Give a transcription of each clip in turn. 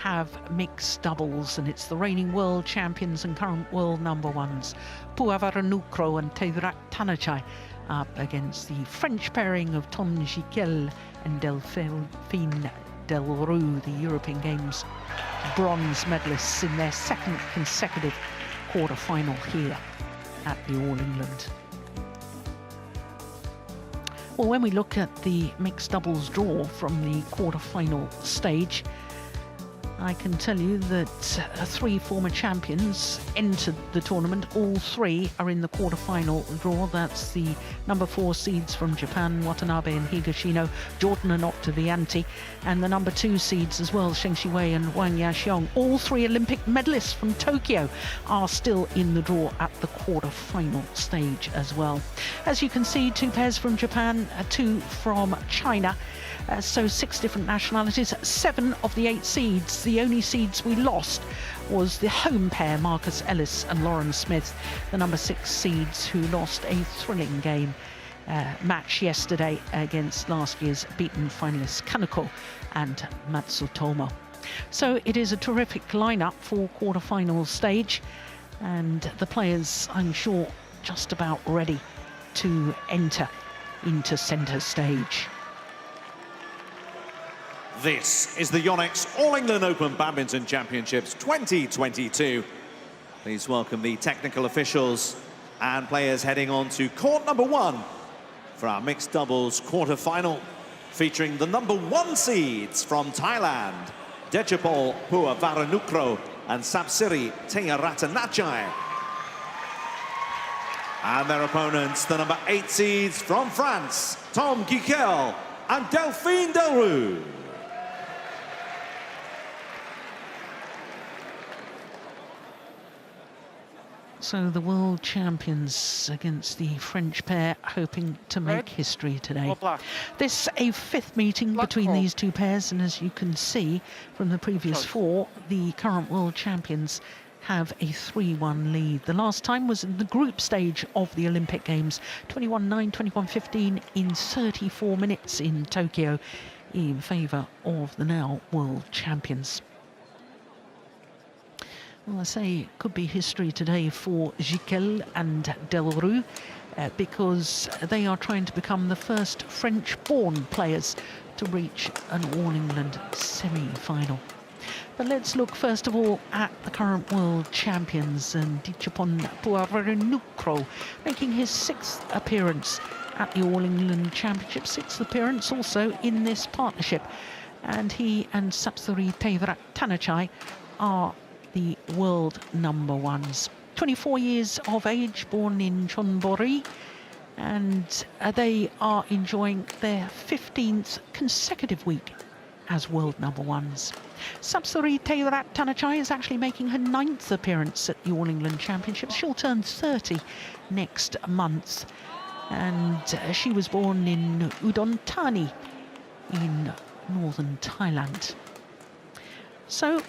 have mixed doubles, and it's the reigning world champions and current world number ones, Puavaranukroh and Taerattanachai, up against the French pairing of Gicquel and Delrue, the European Games bronze medalists in their second consecutive quarter-final here at the All England. Well, when we look at the mixed doubles draw from the quarter-final stage, I can tell you that 3 former champions entered the tournament. All 3 are in the quarter-final draw. That's the number 4 seeds from Japan, Watanabe and Higashino, Jordan and Octavianti, and the number 2 seeds as well, Zheng Xiwei and Wang Yaxiong. All 3 Olympic medalists from Tokyo are still in the draw at the quarter-final stage as well. As you can see, 2 pairs from Japan, 2 from China. So 6 different nationalities, 7 of the 8 seeds. The only seeds we lost was the home pair, Marcus Ellis and Lauren Smith, the number 6 seeds who lost a thrilling game match yesterday against last year's beaten finalists Kaneko and Matsutomo. So it is a terrific lineup for quarter-final stage, and the players, I'm sure, just about ready to enter into centre stage. This is the YONEX All England Open Badminton Championships 2022. Please welcome the technical officials and players heading on to court number 1 for our mixed doubles quarter-final, featuring the number 1 seeds from Thailand, Gicquel Puavaranukroh and Sapsiri Taerattanachai. And their opponents, the number 8 seeds from France, Tom Gicquel and Delrue. So the world champions against the French pair, hoping to make history today. This a 5th meeting between these 2 pairs, and as you can see from the previous 4, the current world champions have a 3-1 lead. The last time was in the group stage of the Olympic Games, 21-9, 21-15 in 34 minutes in Tokyo, in favour of the now world champions. Well, I say it could be history today for Gicquel and Delrue because they are trying to become the first French-born players to reach an All England semi-final. But let's look first of all at the current world champions, and Gicquel Puavaranukroh making his 6th appearance at the All England Championships, 6th appearance also in this partnership, and he and Sapsiri Taerattanachai are the world number 1s. 24 years of age, born in Chonburi, and they are enjoying their 15th consecutive week as world number 1s. Sapsiri Taerattanachai is actually making her 9th appearance at the All England Championships. She'll turn 30 next month, and she was born in Udon Thani in northern Thailand. So,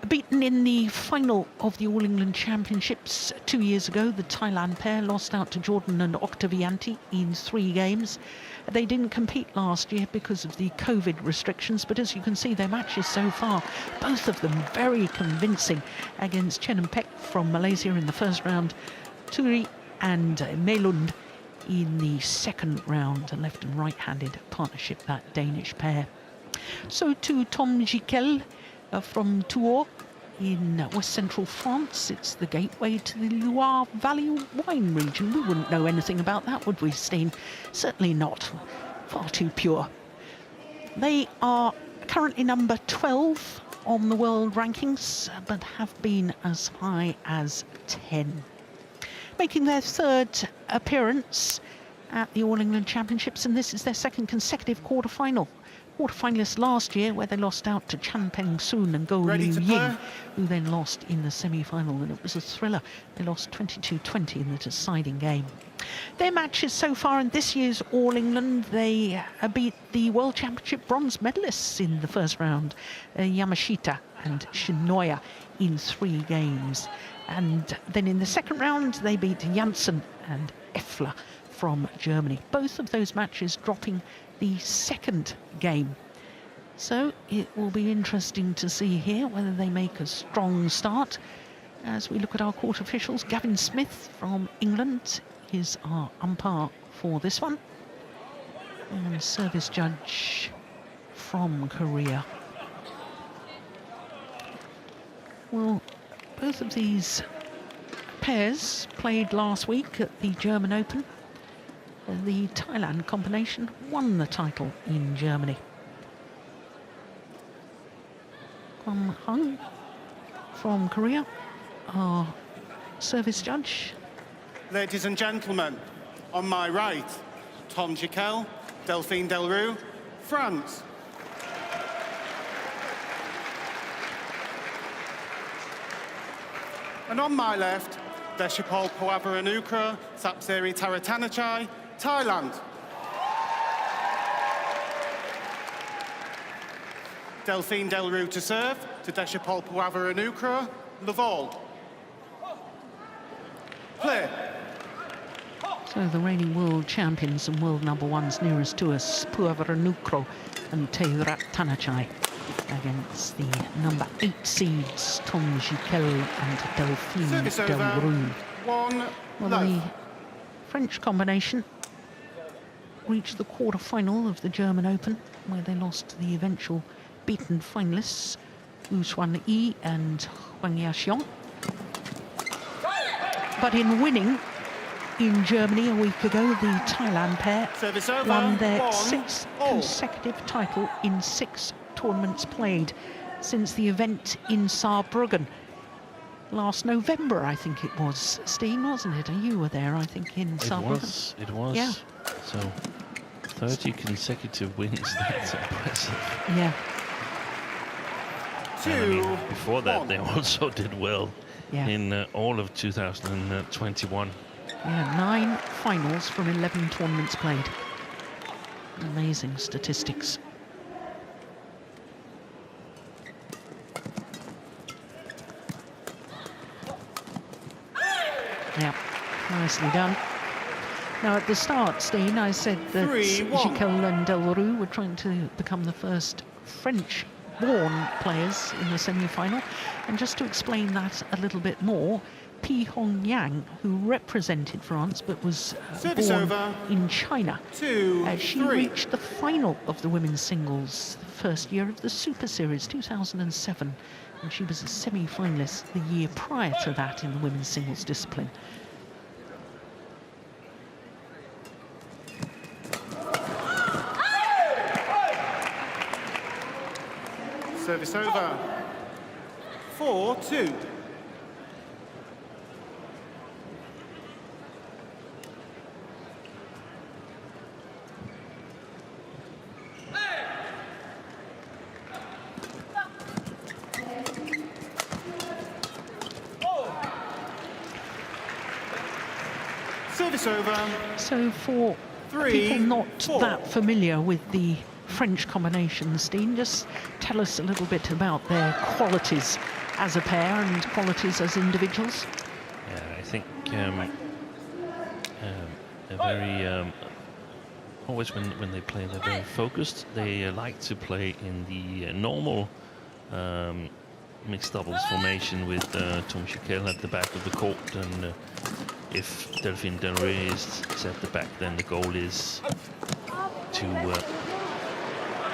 beaten in the final of the All England Championships 2 years ago, the Thailand pair lost out to Jordan and Octavianti in 3 games. They didn't compete last year because of the COVID restrictions, but as you can see, their matches so far, both of them very convincing against Chen and Peck from Malaysia in the first round, Turi and Melund in the second round, a left and right-handed partnership, that Danish pair. So to Tom Gicquel from Tours in west central France. It's the gateway to the Loire Valley wine region. We wouldn't know anything about that, would we, Steen? Certainly not. Far too pure. They are currently number 12 on the world rankings, but have been as high as 10. Making their 3rd appearance at the All England Championships, and this is their 2nd consecutive quarter-final. Quarter-finalists last year, where they lost out to Chan Peng-soon and Go Liu Ying, who then lost in the semi-final, and it was a thriller. They lost 22-20 in the deciding game. Their matches so far in this year's All England, they beat the World Championship bronze medalists in the first round, Yamashita and Shinoya, in 3 games. And then in the second round, they beat Janssen and Effler from Germany. Both of those matches dropping the second game So it will be interesting to see here whether they make a strong start. As we look at our court officials, Gavin Smith from England is our umpire for this one. And service judge from Korea. Well, both of these pairs played last week at the German Open. The Thailand combination won the title in Germany. Kwam Hung from Korea, our service judge. Ladies and gentlemen, on my right, Tom Gicquel, Delphine Delrue, France. And on my left, Deshapol Puavaranukroh, Sapsiri Taerattanachai, Thailand. Delphine Delrue to serve, to Deshapol Puavaranukroh, Laval. Play. So the reigning world champions and world number ones nearest to us, Puavaranukroh and Taerattanachai, against the number 8 seeds, Tom Gicquel and Delphine Delrue. Well, the French combination reached the quarter-final of the German Open, where they lost to the eventual beaten finalists, Wu Xuan Yi and Huang Yaxiong. But in winning in Germany a week ago, the Thailand pair won their 6th consecutive title in 6 tournaments played since the event in Saarbrücken last November, I think it was. Steen, wasn't it? You were there, I think, in Saarbrücken. It was. Yeah. So 30 consecutive wins, that's impressive. Yeah. And I mean, before that, they also did well in all of 2021. Yeah, 9 finals from 11 tournaments played. Amazing statistics. Yeah, nicely done. Now, at the start, Steen, I said that Gicquel and Delrue were trying to become the first French-born players in the semi-final. And just to explain that a little bit more, Pi Hongyang, who represented France but was born in China, she reached the final of the women's singles the first year of the Super Series, 2007. And she was a semi-finalist the year prior to that in the women's singles discipline. Service over. 4-2. Service over. So for people not that familiar with the French combination, Steen, just tell us a little bit about their qualities as a pair and qualities as individuals. Yeah, I think they're very always when they play, they're very focused. They like to play in the normal mixed doubles formation with Tom Gicquel at the back of the court, and if Delphine Delrue is at the back, then the goal is to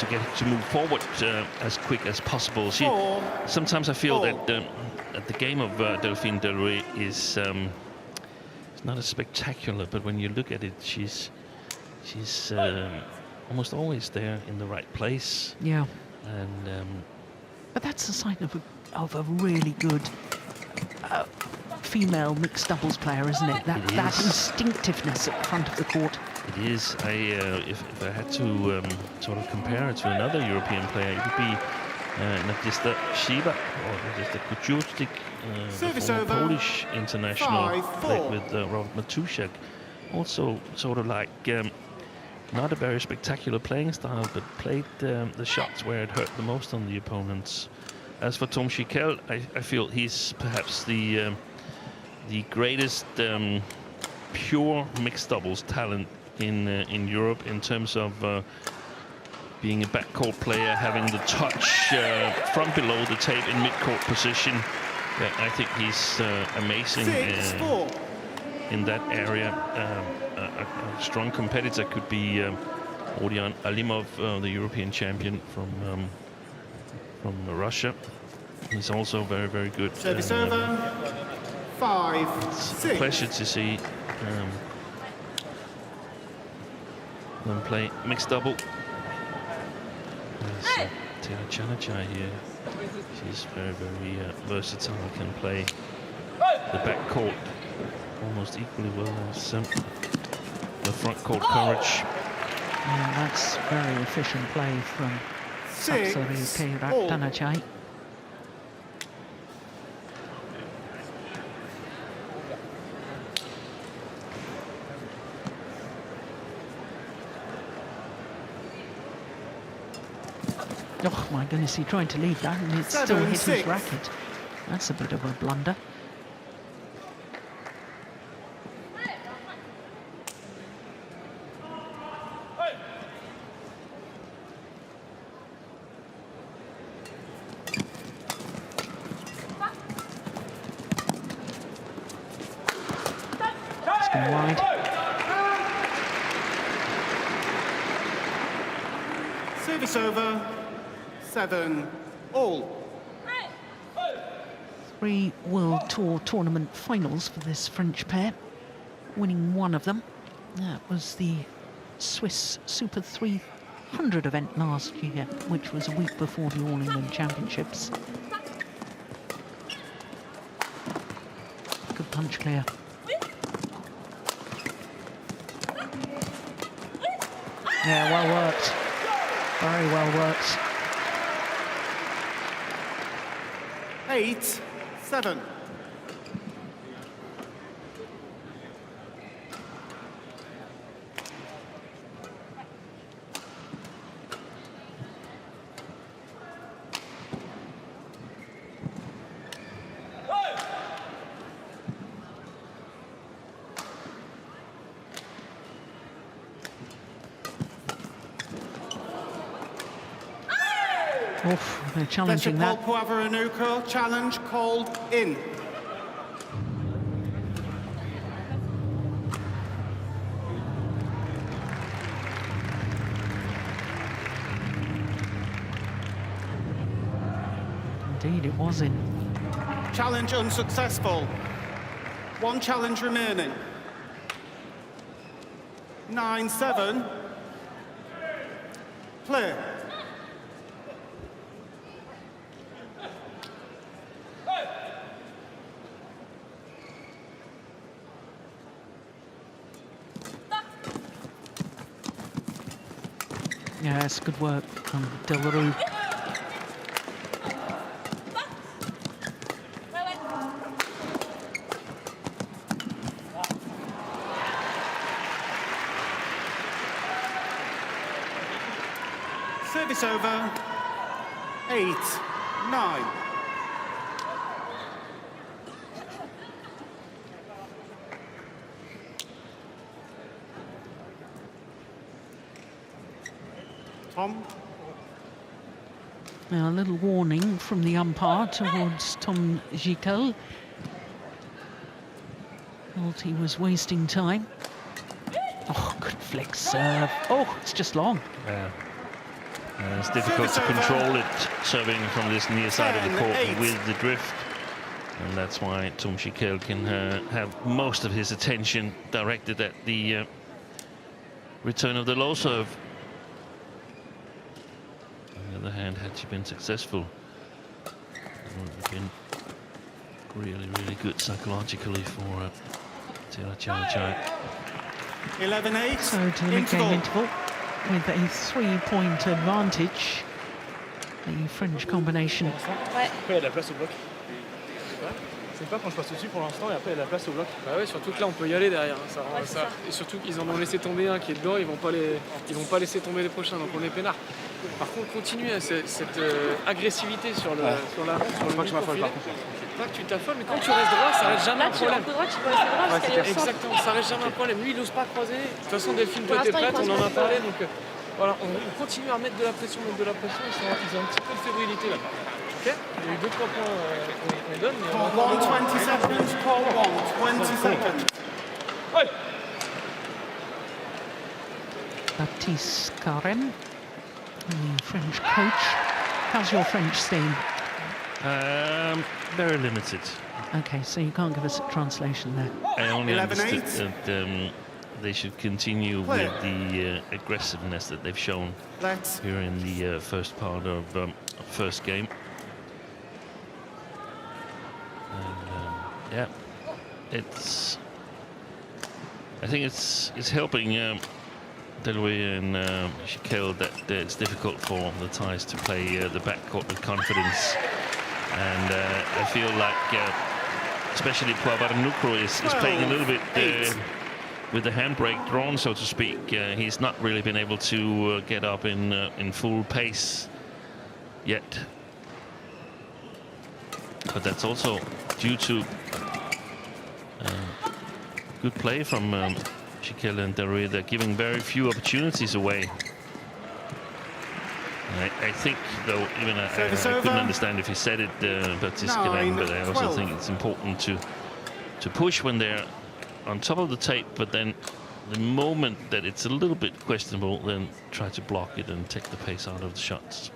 get her to move forward as quick as possible. Sometimes I feel that the game of Delphine Delrue is not as spectacular, but when you look at it, she's almost always there in the right place. Yeah. And but that's a sign of a really good female mixed doubles player, isn't it? That instinctiveness at the front of the court. It is. If I had to sort of compare it to another European player, it would be not just the Shiba or just the Kuczurczyk, the former Polish international, played with Robert Matuszak. Also, sort of like not a very spectacular playing style, but played the shots where it hurt the most on the opponents. As for Tom Gicquel, I feel he's perhaps the greatest pure mixed doubles talent in Europe in terms of being a backcourt player, having the touch from below the tape in mid-court position. I think he's amazing in that area. A strong competitor could be Odion Alimov, the European champion from Russia. He's also very, very good. Service over. 5, 6. It's a pleasure to see them play mixed double. There's Taerattanachai here. She's very, very versatile. Can play the back court almost equally well as the front court coverage. Yeah, that's very efficient play from Taerattanachai. Oh my goodness, he tried to leave that and it still hit his racket. That's a bit of a blunder. It's gone wide. Service over. 7 all. 3 World Tour tournament finals for this French pair, winning one of them. That was the Swiss Super 300 event last year, which was a week before the All England Championships. Good punch clear. Yeah, well worked. Very well worked. 8, 7. Oof, they're challenging that. Puavaranukroh, challenge called in. Indeed, it was in. Challenge unsuccessful. 1 challenge remaining. 9-7. Play. Yeah, that's good work from Delrue. Service over. 8, 9. Tom. Now, a little warning from the umpire towards Tom Gicquel. Felt he was wasting time. Oh, good flick serve. Oh, it's just long. Yeah. It's difficult to control it serving from this near side of the court with the drift. And that's why Tom Gicquel can have most of his attention directed at the return of the low serve. On the other hand, had she been successful, it would have been really, really good psychologically for Taerattanachai. 11-8. So to the mid-game interval with a 3-point advantage. The French combination. Ouais. Après, il y a de la place au bloc. C'est pas quand je passe dessus pour l'instant et après il y a de la place au bloc. Bah ouais, surtout que là on peut y aller derrière. Et surtout qu'ils en ont laissé tomber un qui est dedans, ils vont pas laisser tomber les prochains, donc on est peinard. Par contre, continuez cette agressivité sur le Pas que je m'affole, par contre. Pas que tu t'affoles, mais quand tu restes droit, ça reste jamais un problème. Là, tu droit, tu peux rester droit. Exactement, ça reste jamais un problème. Lui, il n'ose pas croiser. De toute façon, Delphine, toi, t'es prête, on en a parlé, donc Voilà, on continue à mettre de la pression, ils ont un petit peu de fébrilité là. Ok, il y a eu 2-3 points qu'on donne, mais on va Call 1, 20 seconds. Call 1, 20 seconds. Baptiste Carême, the French coach. How's your French, Steen? Very limited. Okay, so you can't give us a translation there. I only 11-8. understood that they should continue with the aggressiveness that they've shown Let's. here in the first part of first game. And, yeah, I think it's helping Delrue and Gicquel that it's difficult for the Thais to play the backcourt with confidence. And I feel like, especially Puavaranukroh is playing a little bit with the handbrake drawn, so to speak. He's not really been able to get up in full pace yet. But that's also due to good play from Gicquel and Delrue. They're giving very few opportunities away. I think, though, even I couldn't understand if he said it, but I also think it's important to push when they're on top of the tape, but then the moment that it's a little bit questionable, then try to block it and take the pace out of the shots.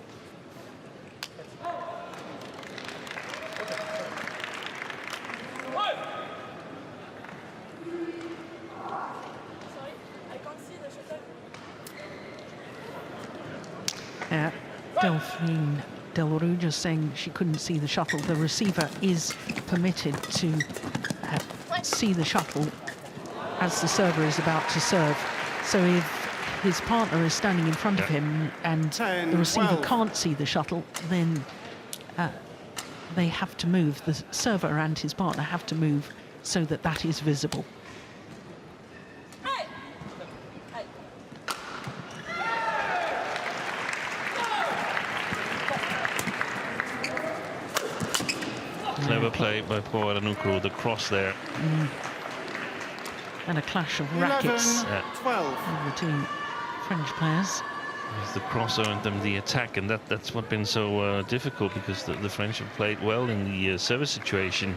Delphine Delrue just saying she couldn't see the shuttle. The receiver is permitted to see the shuttle as the server is about to serve. So if his partner is standing in front of him and the receiver can't see the shuttle, then they have to move. The server and his partner have to move so that that is visible. Clever play by Puavaranukroh, the cross there. And a clash of rackets 12. of the two French players. The cross earned them the attack, and that's what's been so difficult, because the French have played well in the service situation.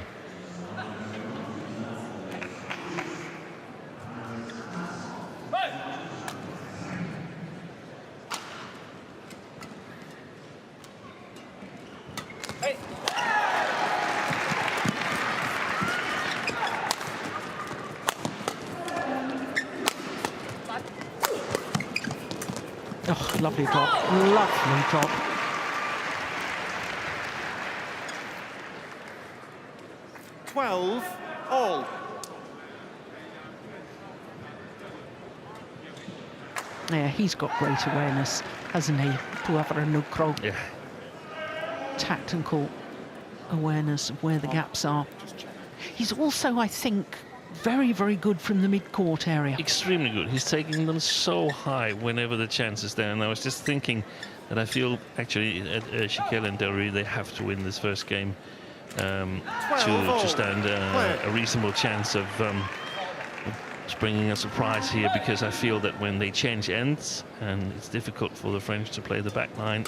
Oh, lovely drop, lovely drop. All. Yeah, he's got great awareness, hasn't he, Puavaranukroh? Yeah. Tactical awareness of where the gaps are. He's also, I think, very, very good from the mid-court area. Extremely good. He's taking them so high whenever the chance is there. And I was just thinking that I feel actually Gicquel and Delrue, they have to win this first game to stand a reasonable chance of bringing a surprise here, because I feel that when they change ends and it's difficult for the French to play the back line,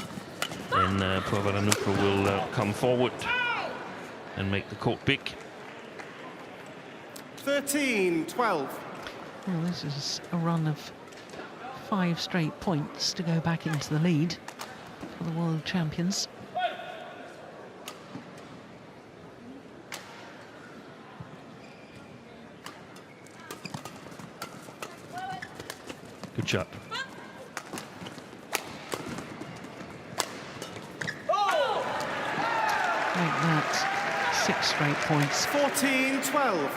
then Puavaranukroh will come forward and make the court big. 13-12. Well, this is a run of 5 straight points to go back into the lead for the world champions. Good shot. Like that, 6 straight points. 14-12.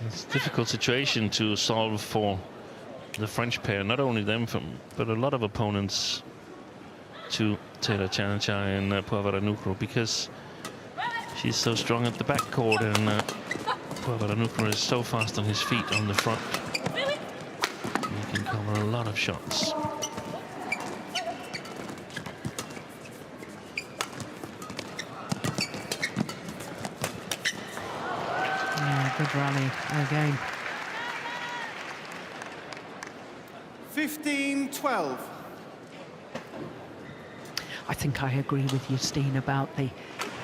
It's a difficult situation to solve for the French pair, not only them, but a lot of opponents to Taerattanachai and Puavaranukroh, because she's so strong at the backcourt, and Puavaranukroh is so fast on his feet on the front. He can cover a lot of shots. Good rally again. 15-12. I think I agree with you, Steen, about the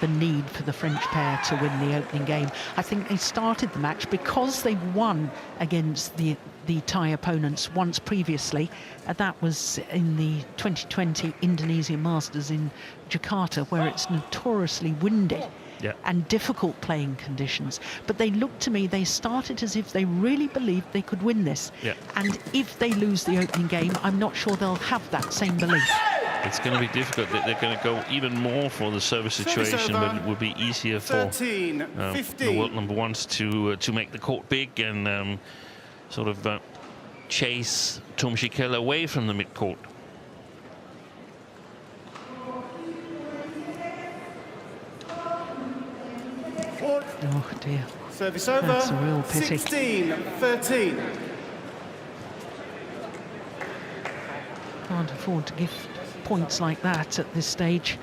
need for the French pair to win the opening game. I think they started the match because they won against the Thai opponents once previously. That was in the 2020 Indonesian Masters in Jakarta, where it's notoriously windy. Yeah. And difficult playing conditions. But they looked to me, they started as if they really believed they could win this. Yeah. And if they lose the opening game, I'm not sure they'll have that same belief. It's going to be difficult. They're going to go even more for the service situation, but it will be easier for 13, the 15. world number ones to make the court big and sort of chase Tom Gicquel away from the mid-court. Oh dear. Service over. That's a real pity. 16-13. Can't afford to give points like that at this stage.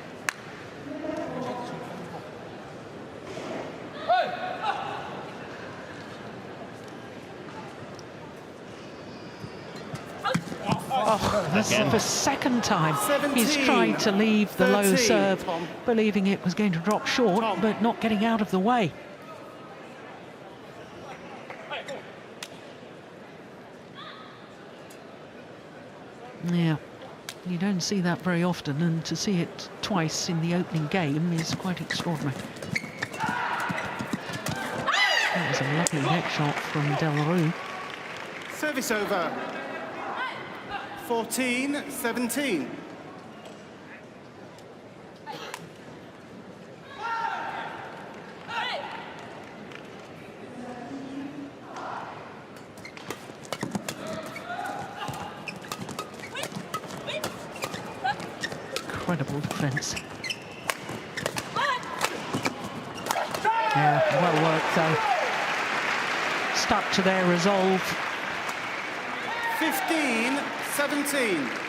Oh, this is the second time he's tried to leave the low 13, serve, Tom. believing it was going to drop short, Tom. but not getting out of the way. Yeah, you don't see that very often, and to see it twice in the opening game is quite extraordinary. That was a lovely net shot from Delrue. Service over. 14-17. Incredible defence. Yeah, well worked though. Stuck to their resolve. 15-17.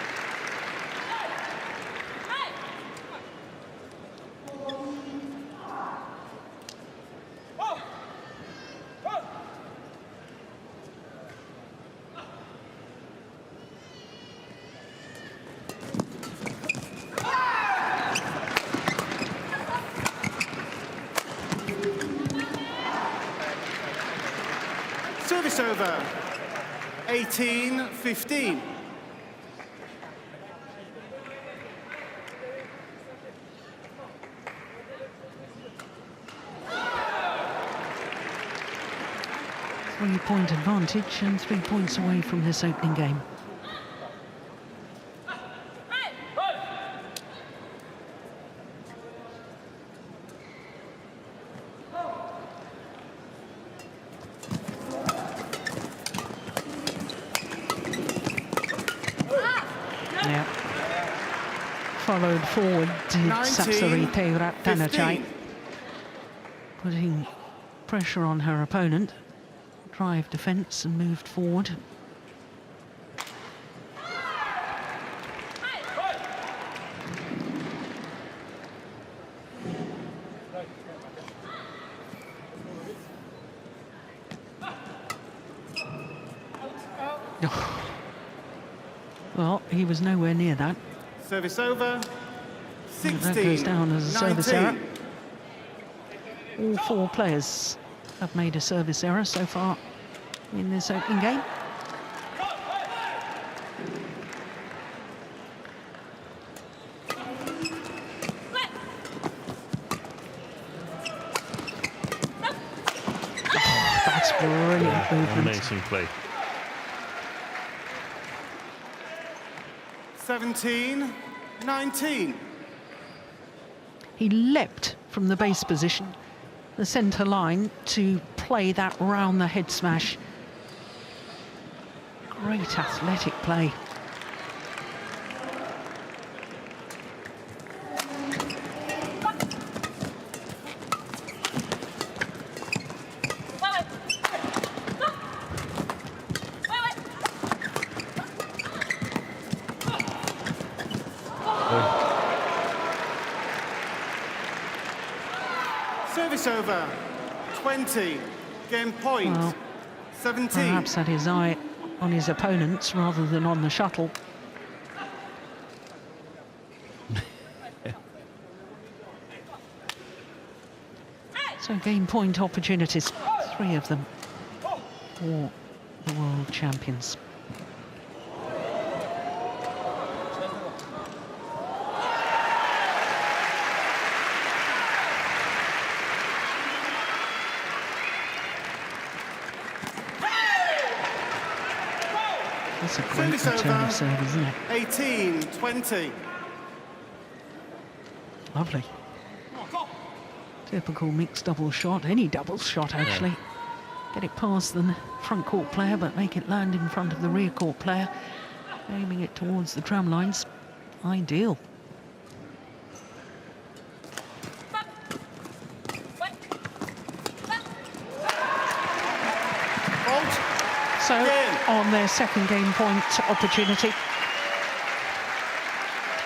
Service over. 18-15. Three-point advantage and 3 points away from this opening game. Yeah. Followed forward to 19, Sapsari Taerattanachai, 15. putting pressure on her opponent. Drive defence and moved forward. Well, he was nowhere near that. Service over. That goes down as a service 16-19. error. All four players have made a service error so far in this opening game. Oh, that's brilliant movement. Amazing play. 17-19. He leapt from the base position, the centre line, to play that round the head smash. Great athletic play. Service over. 20-19. Game point. Well, 17. perhaps had his eye on his opponents rather than on the shuttle. So game point opportunities, 3 of them for the world champions. That's a great return of serve, isn't it? 18-20. Lovely. Typical mixed double shot, any doubles shot actually. Get it past the front court player, but make it land in front of the rear court player, aiming it towards the tram lines. Ideal. So, on their second game point opportunity,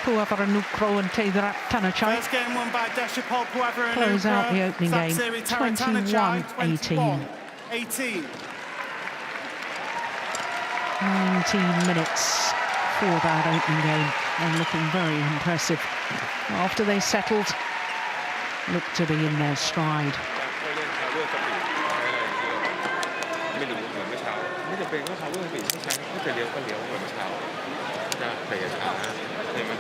Puavaranukroh and Taerattanachai First game won by Deshapol Puavaranukroh. close out the opening game, Taerattanachai, 21-18. 18. 19 minutes for that opening game, and looking very impressive. After they settled, looked to be in their stride. เป็นก็เขาเรื่องปีที่ใช้ก็จะเลี้ยวก็เลี้ยวเหมือนเช้าจะเตะช้าใช่ไหม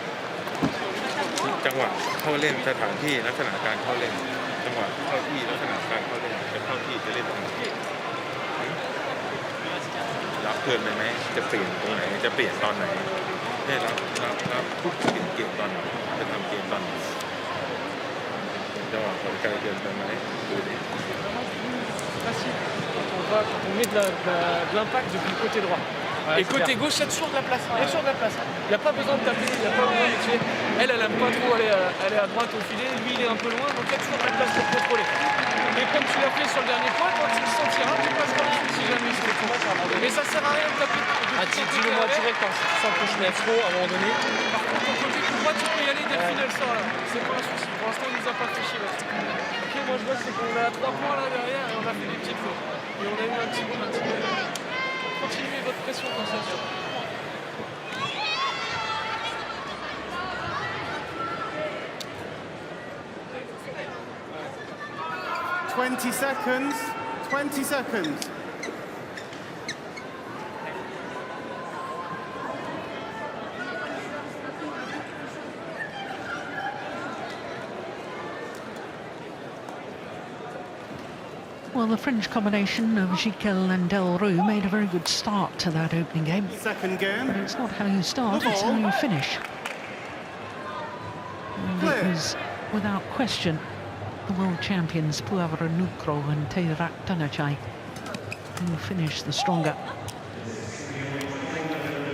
จังหวะเข้าเล่นสถานที่ลักษณะการเข้าเล่นจังหวะเข้าที่ลักษณะการเข้าเล่นจะเข้าที่จะเล่นตรงไหนรับเกินไปไหมจะเปลี่ยนตรงไหนจะเปลี่ยนตอนไหนได้รับทุกเปลี่ยนเกมตอนไหนจะทำเกมตอนไหนจังหวะของไกลเกินไปไหมดูดิ Quand on met de l'impact depuis le côté droit. Ouais, et côté gauche, il y a toujours de la place. Il y a toujours de la place. Il n'y a pas besoin de taper, il n'y a pas besoin de tuer. Elle aime pas trop aller à droite au filet. Lui, il est un peu loin, donc il y a toujours de la place pour contrôler. Et comme tu l'as fait sur le dernier point, quand il se sentira, tu passeras dessus si jamais c'est trop. Mais ça sert à rien de taper. Dis-le-moi direct quand tu sens que je mets trop à un moment donné. Par contre, ton côté coup droit, tu peux y aller dès le final, elle sort là. C'est pas un souci. Pour l'instant, il nous a pas fait chier là-dessus. Ok, moi je vois, c'est qu'on est à 3 points là derrière et on a fait des petites fautes. Et on a eu un petit peu. Continuez votre pression comme ça. 20 seconds. 20 seconds. Well, the French combination of Gicquel and Delrue made a very good start to that opening game. Second game. But it's not how you start, it's how you finish. And it was, without question, the world champions Puavaranukroh and Taerattanachai who finished the stronger.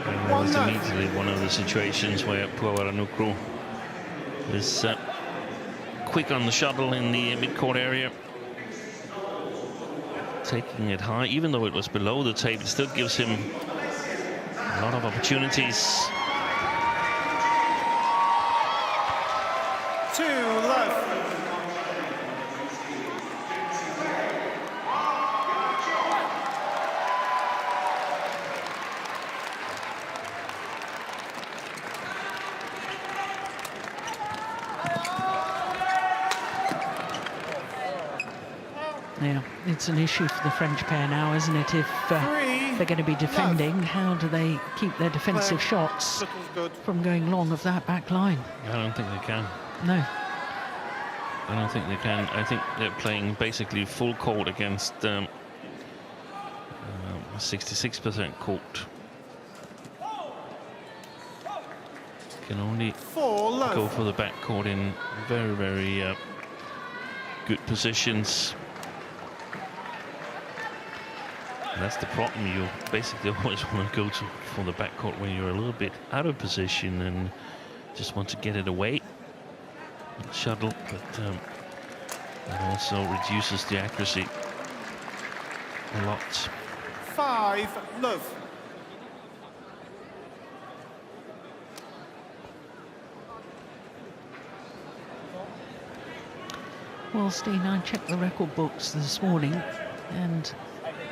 And that was immediately one of the situations where Puavaranukroh was quick on the shuttle in the mid-court area, taking it high. Even though it was below the tape, it still gives him a lot of opportunities. 2 love. Yeah, it's an issue for the French pair now, isn't it? If they're going to be defending, how do they keep their defensive shots from going long of that back line? I don't think they can. No. I don't think they can. I think they're playing basically full court against 66% court. Can only go for the back court in very, very good positions. And that's the problem. You basically always want to go for the backcourt when you're a little bit out of position and just want to get it away. Shuttle, but that also reduces the accuracy a lot. 5 love. Well, Steen, I checked the record books this morning. And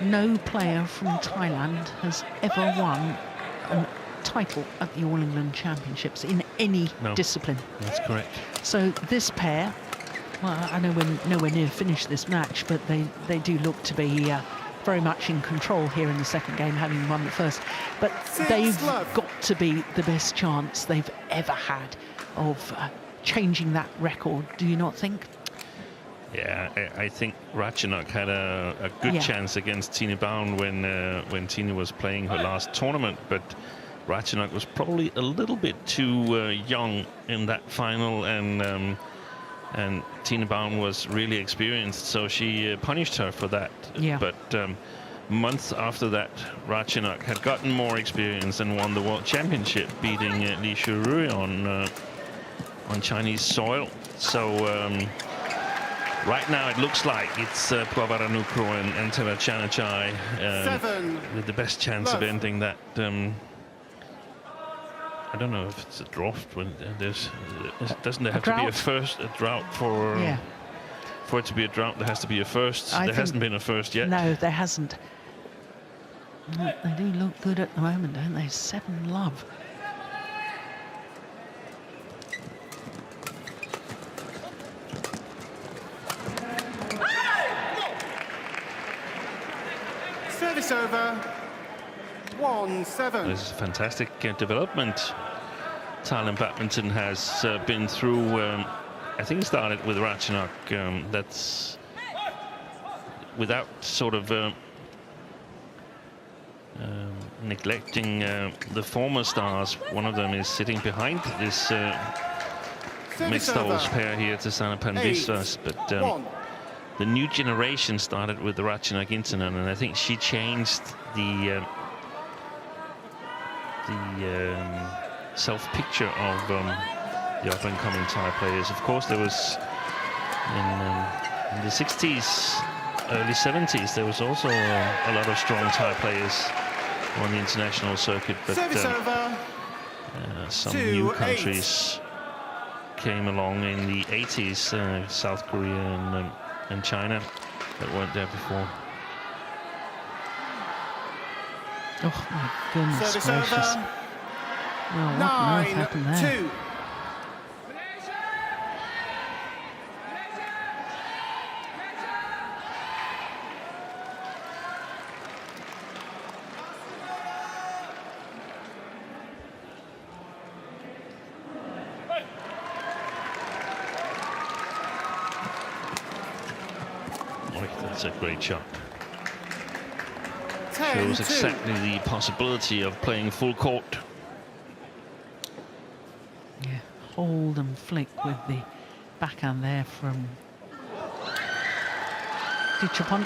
no player from Thailand has ever won a title at the All England Championships in any discipline. That's correct. So this pair, well, I know we're nowhere near finished this match, but they do look to be very much in control here in the second game, having won the first. But they've got to be the best chance they've ever had of changing that record, do you not think? Yeah, I think Ratchanok had a good chance against Tine Baum when Tine was playing her last tournament, but Ratchanok was probably a little bit too young in that final, and Tine Baum was really experienced, so she punished her for that. Yeah. But months after that, Ratchanok had gotten more experience and won the World Championship, beating Li Shurui on Chinese soil. So right now it looks like it's Puavaranukroh and Taerattanachai with the best chance of ending that. I don't know if it's a drought. When doesn't there have to be a drought for it to be a drought? There has to be a first. There hasn't been a first yet. No, there hasn't. They do look good at the moment, don't they? 7-love. Service over. 1-7. This is a fantastic development. Thailand badminton has been through. I think it started with Ratchanok. That's without sort of neglecting the former stars. One of them is sitting behind this mixed doubles pair here, Tasana Panviswas, but the new generation started with the Ratchanok Internet, and I think she changed the self-picture of the up-and-coming Thai players. Of course, there was in the 60s, early 70s, there was also a lot of strong Thai players on the international circuit, but some new countries came along in the 80s, South Korea and China, that weren't there before. Oh my goodness gracious. Well, what on earth happened there? 9-2. That's a great shot. 10-2. Shows exactly the possibility of playing full court. Yeah, hold and flick with the backhand there from Gicquel.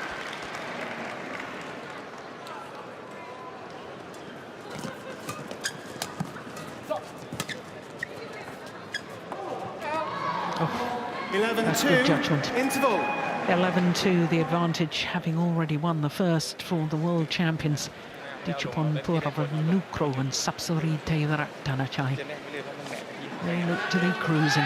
Oh, that's good judgment. Interval. 11-2, the advantage, having already won the first for the world champions. Gicquel, Puavaranukroh and Sapsuri Taerattanachai. They look to be cruising.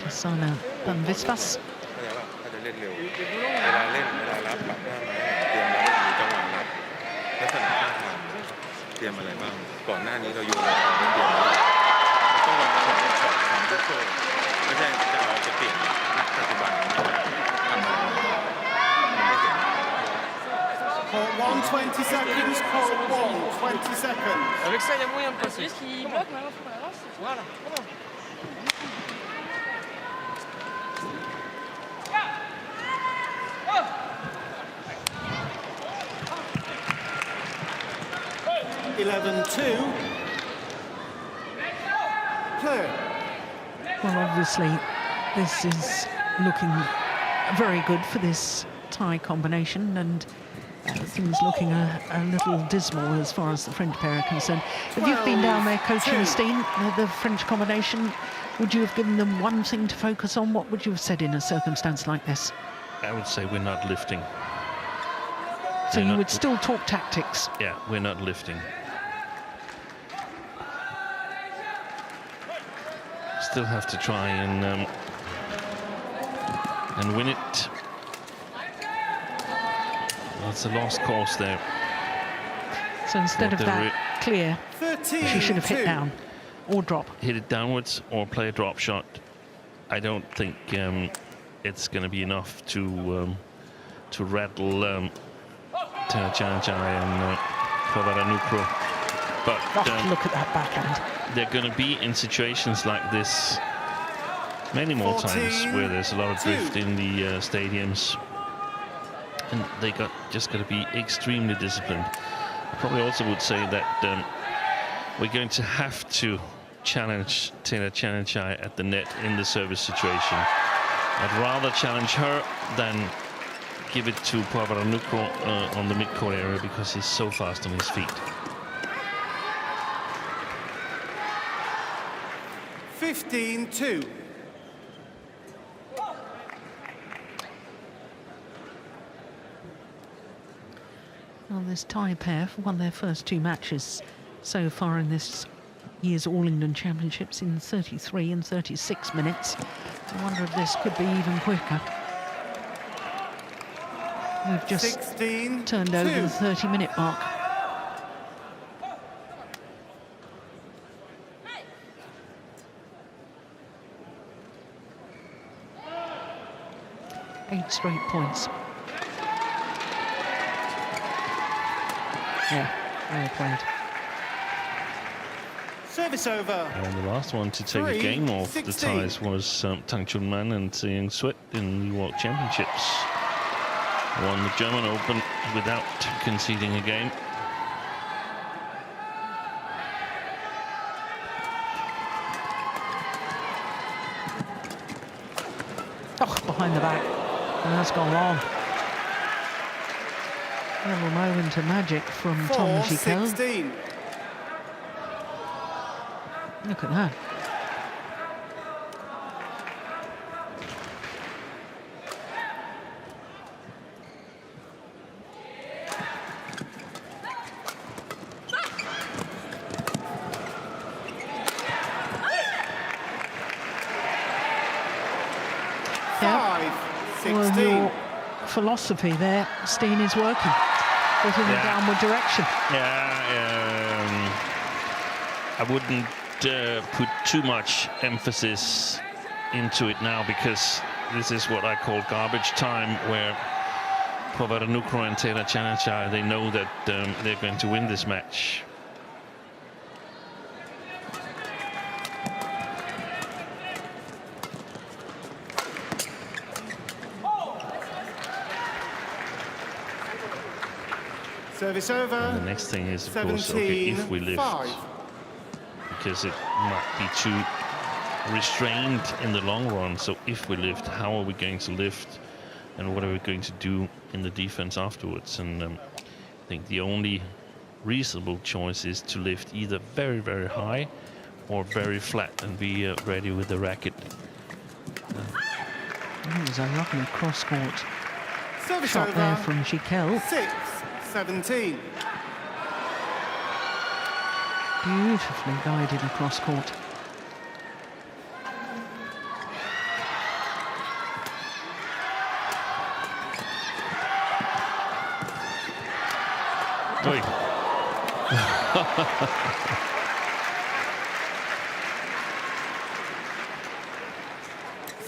Tasana Panviswas. Court 1, 20 seconds. Court 1, 20 seconds. Avec ça, il y a moyen de passer. Juste qu'il bloque, maintenant, faut qu'on avance. Voilà. 11-2. Clear. Well, obviously, this is looking very good for this Thai combination, and things looking a little dismal as far as the French pair are concerned. If you've been down there coaching Steen, the French combination, would you have given them one thing to focus on? What would you have said in a circumstance like this? I would say we're not lifting. So you would still talk tactics? Yeah, we're not lifting. still have to try and win it. That's a lost cause there. So instead of that clear, she should have hit down or drop. Hit it downwards or play a drop shot. I don't think it's going to be enough to rattle Taerattanachai and Puavaranukroh. But look at that backhand. They're going to be in situations like this many more times where there's a lot of drift in the stadiums, and they just got to be extremely disciplined. I probably also would say that we're going to have to challenge Taerattanachai at the net in the service situation. I'd rather challenge her than give it to Puavaranukroh on the mid-court area, because he's so fast on his feet. 15-2. Well, this Thai pair have won their first 2 matches so far in this year's All England Championships in 33 and 36 minutes. I wonder if this could be even quicker. We've just turned over the 30-minute mark. Eight straight points. Yeah, well played. Service over. And the last one to take a game off the ties was Tang Chunman and Seung Sweat in the World Championships. Won the German Open without conceding a game. Oh, behind the back. And that's gone wrong. A little moment of magic from Tom Gicquel. 4-16. Look at that. Well, your philosophy there, Steen, is working. But in a downward direction. Yeah, I wouldn't put too much emphasis into it now, because this is what I call garbage time, where Puavaranukroh and Taerattanachai, they know that they're going to win this match. Service over. And the next thing is, of course, okay, if we lift, because it might be too restrained in the long run. So if we lift, how are we going to lift, and what are we going to do in the defense afterwards? And I think the only reasonable choice is to lift either very, very high or very flat and be ready with the racket. It was a lovely cross-court shot over. there from Gicquel. 6-17. Beautifully guided across court. Oi.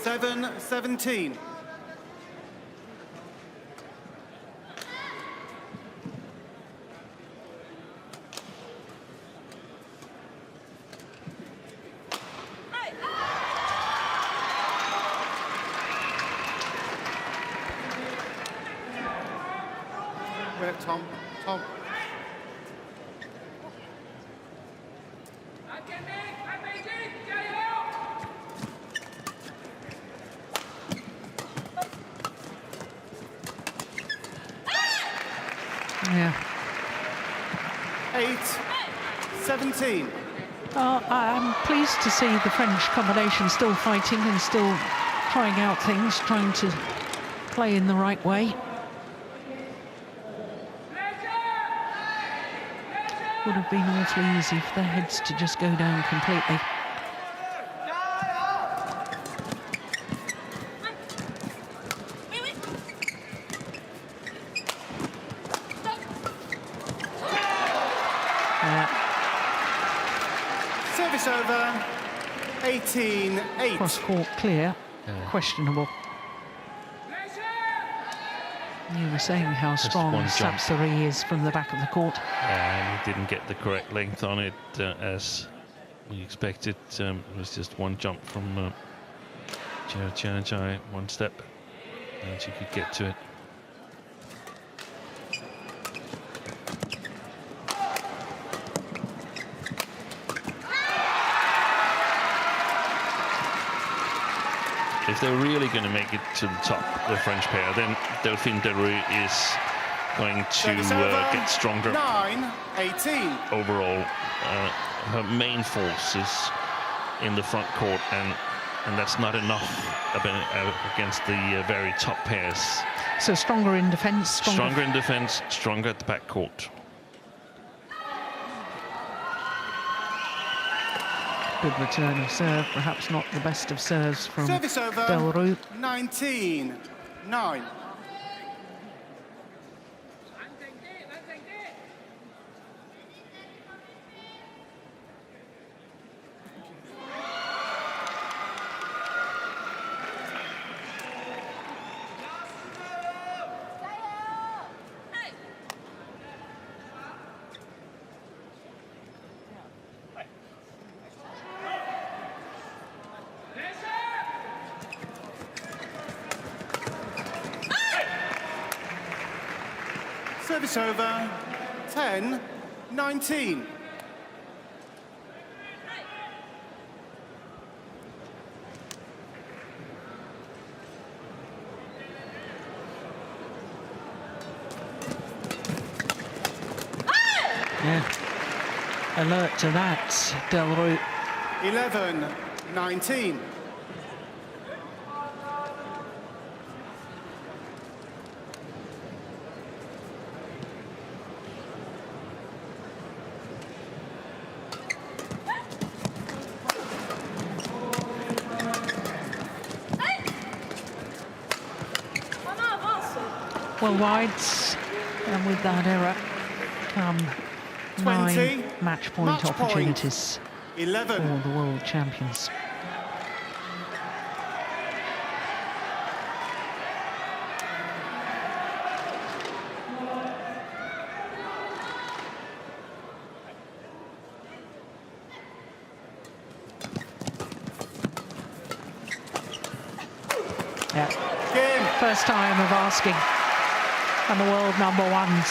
7-17. Wait, Tom. Yeah. 8-17. I'm pleased to see the French combination still fighting and still trying out things, trying to play in the right way. Would have been awfully easy for their heads to just go down completely. Service over, 18-8. Cross-court clear, questionable. You were saying how strong Sapsari is from the back of the court. And he didn't get the correct length on it as we expected. It was just one jump from Taerattanachai, one step, and she could get to it. If they're really going to make it to the top, the French pair, then Delrue is going to get stronger. 9-18. Overall, her main force is in the front court, and that's not enough against the very top pairs. So stronger in defence. Stronger in defence, stronger at the back court. Good return of serve, perhaps not the best of serves from Service over, Delrue. 19-9. Service over, 10-19. Yeah. Alert to that, Delrue. 11-19. Well, wides, and with that error come 9 match point opportunities 11. for the world champions. Yeah. First time of asking. And the world number ones,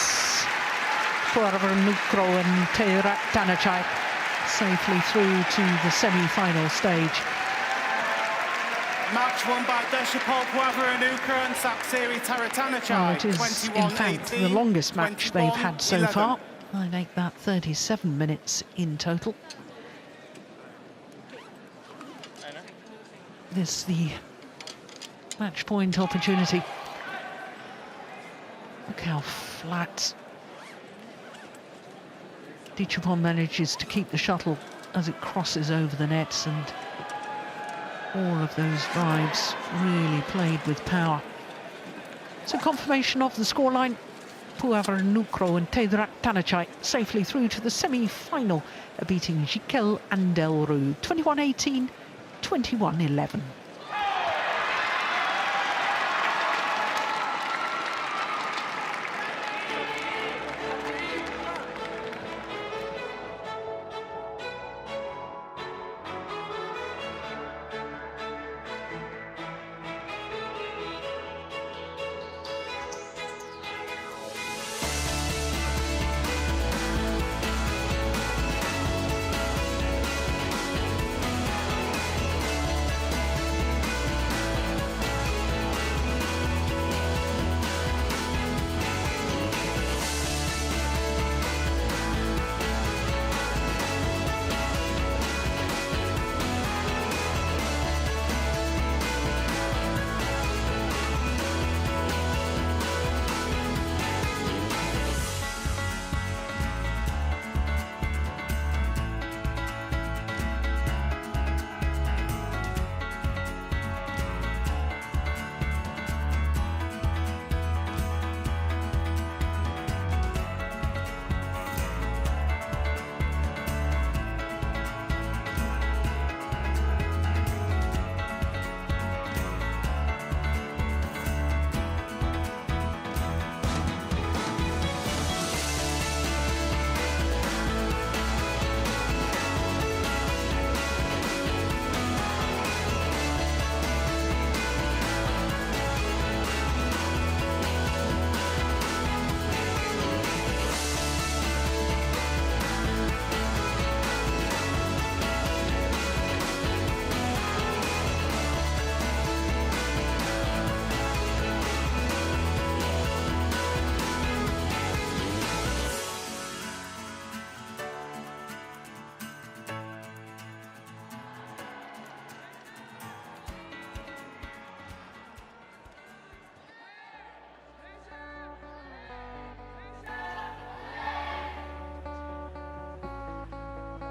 Puavaranukroh and Taerattanachai, safely through to the semi-final stage. Match won by Gicquel, Puavaranukroh and Taerattanachai. Well, it is, in fact, the longest match they've had so far. I make that 37 minutes in total. This is the match point opportunity. Look how flat Gicquel manages to keep the shuttle as it crosses over the nets, and all of those drives really played with power. So confirmation of the scoreline. Puavaranukroh and Taerattanachai safely through to the semi-final, beating Gicquel and Delrue 21-18, 21-11.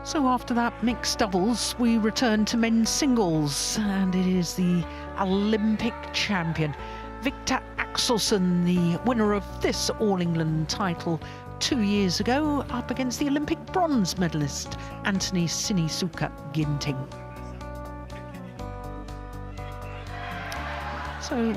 So after that mixed doubles, we return to men's singles, and it is the Olympic champion, Victor Axelsen, the winner of this All England title 2 years ago, up against the Olympic bronze medalist, Anthony Sinisuka Ginting. So